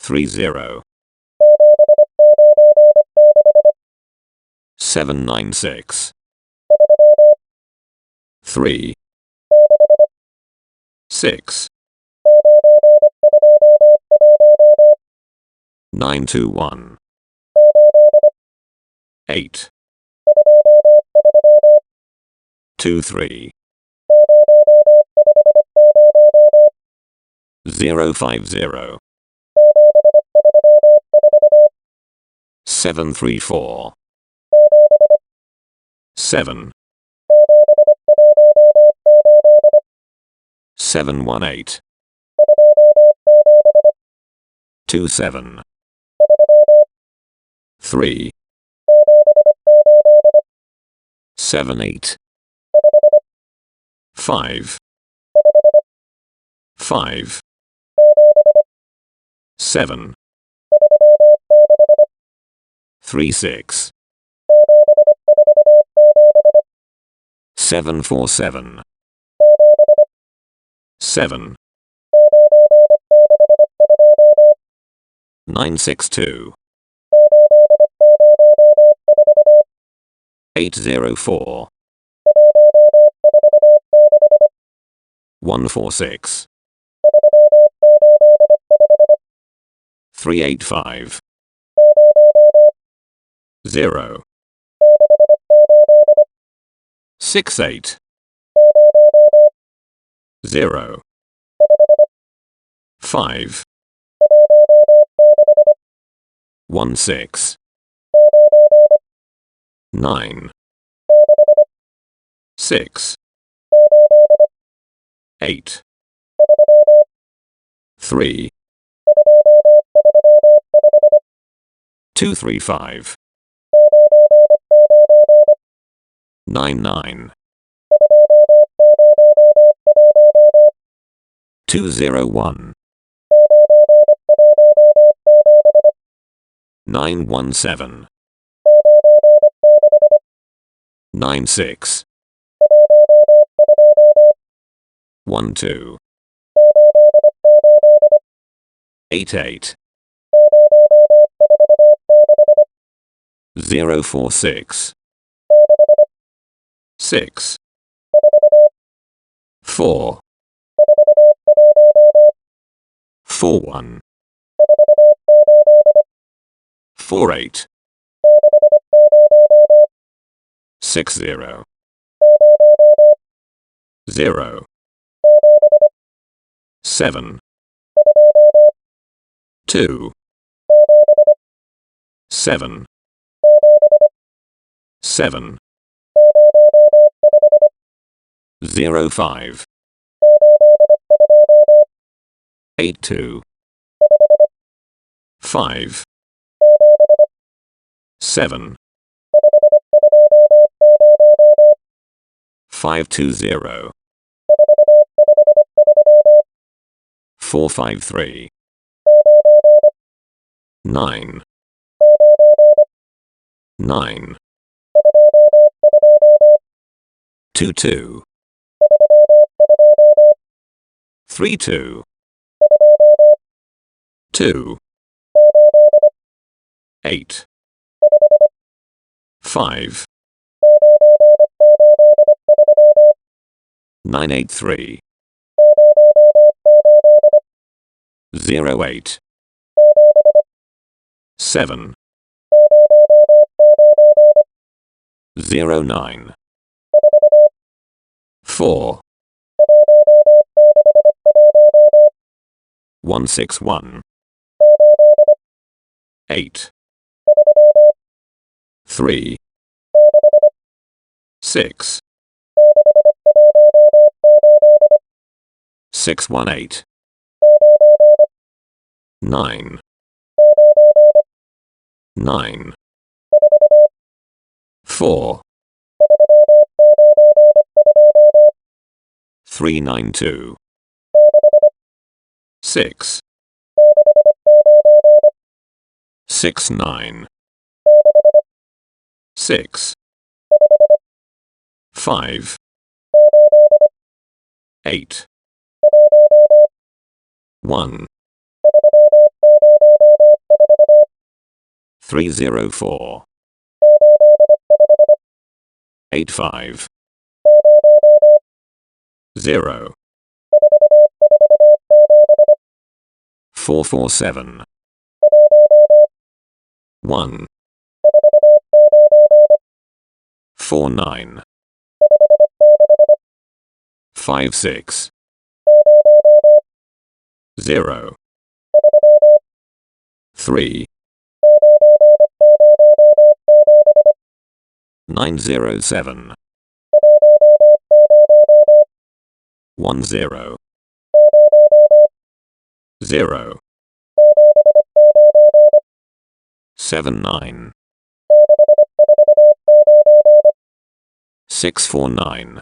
30 796 3 6 921 8 23 050 734 7 718 27 3 78 5 5 7 36 747 7 962 804 146 385 0 68 0 5 16 9 6 8 3 235 99 201 917 96 12 88 046 6 4 41 48 60 0 7 2 7 7 05 82 5 7 520 453 9 9 22 32 2 8 5 983 08 7 09 4 161 8 3 6 618 9 9 4 392 6 69 6 5 8 1 304. 85. 0. 447. 1. 49. 56. 0. 3. 907. 10. 0. 79. 649.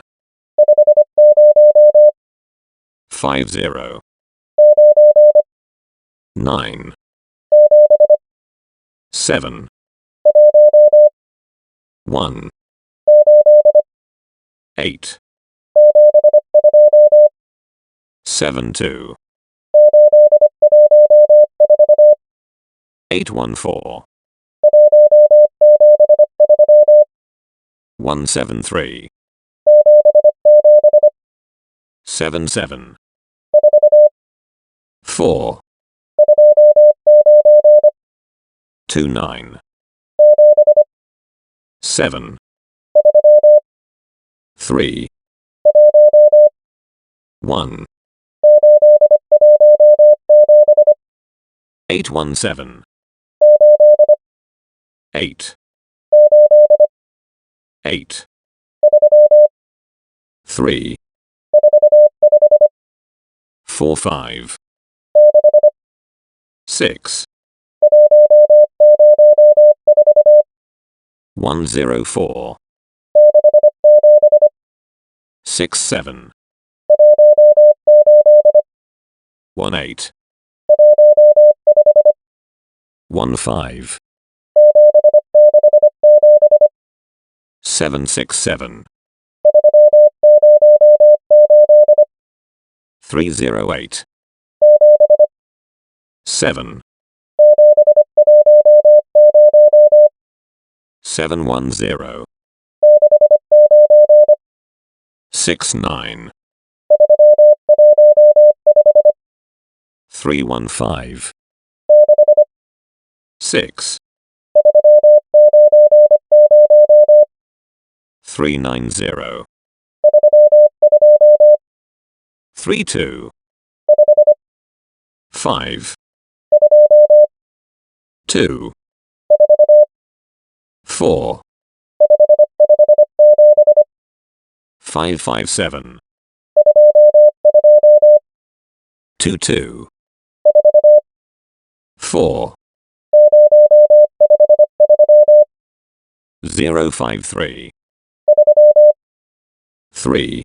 50. 9. 7. 1. 8. 72. 814. 173. 77. 4. 29. 7. 3. 1. 817. 8. 8. 3. 45. 6. 104. 67. 18. 15. 767. 308. 7. 710. 69. 315. 6. 390. 32. 5. 2. 4. 557. 22. 4. 053. 3.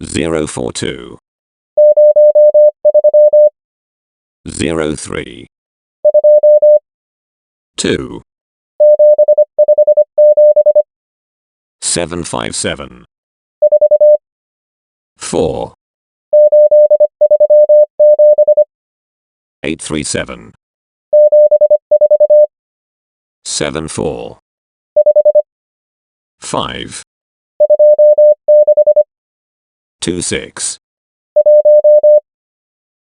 042. 03. 2. 757. 4. 837. 74. 5. 26.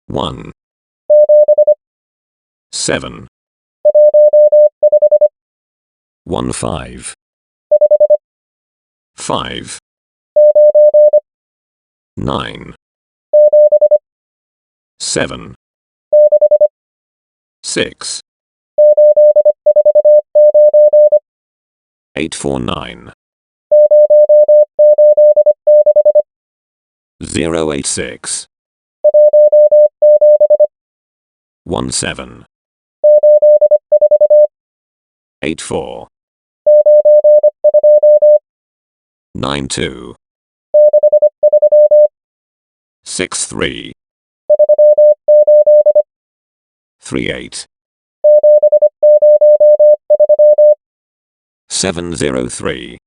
1. 7. 15. 5. 9. 7. 6. 849. 086. 17. 84. 92. 63. 38. 703.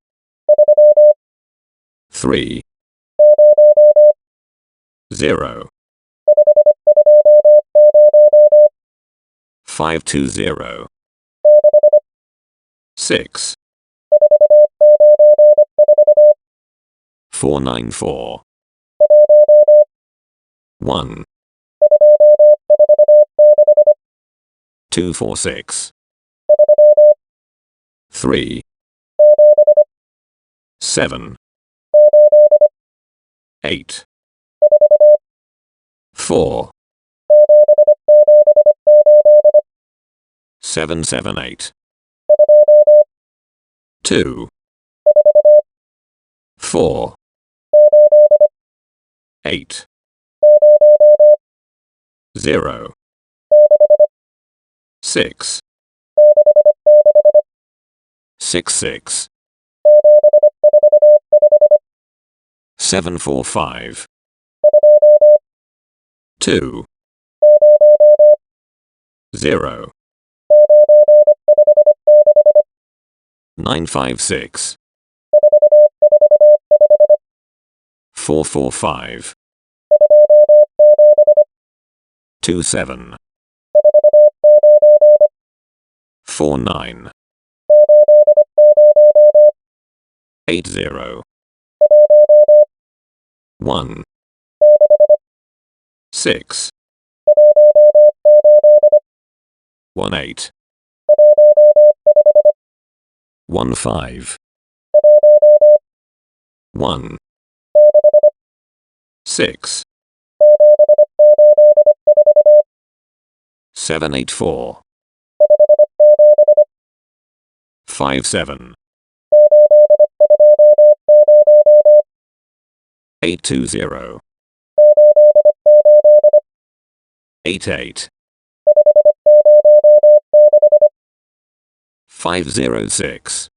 3. 0. 520. 6. 494. 1. 246. 3. 7. 8. 4. 778. 2. 4. 8. 0. 6. 66. 745. 2. 0. 956. 445. 27. 49. 80. 1. 6. 18. 15. 1. 6. 784. 57. 820. 88. 506.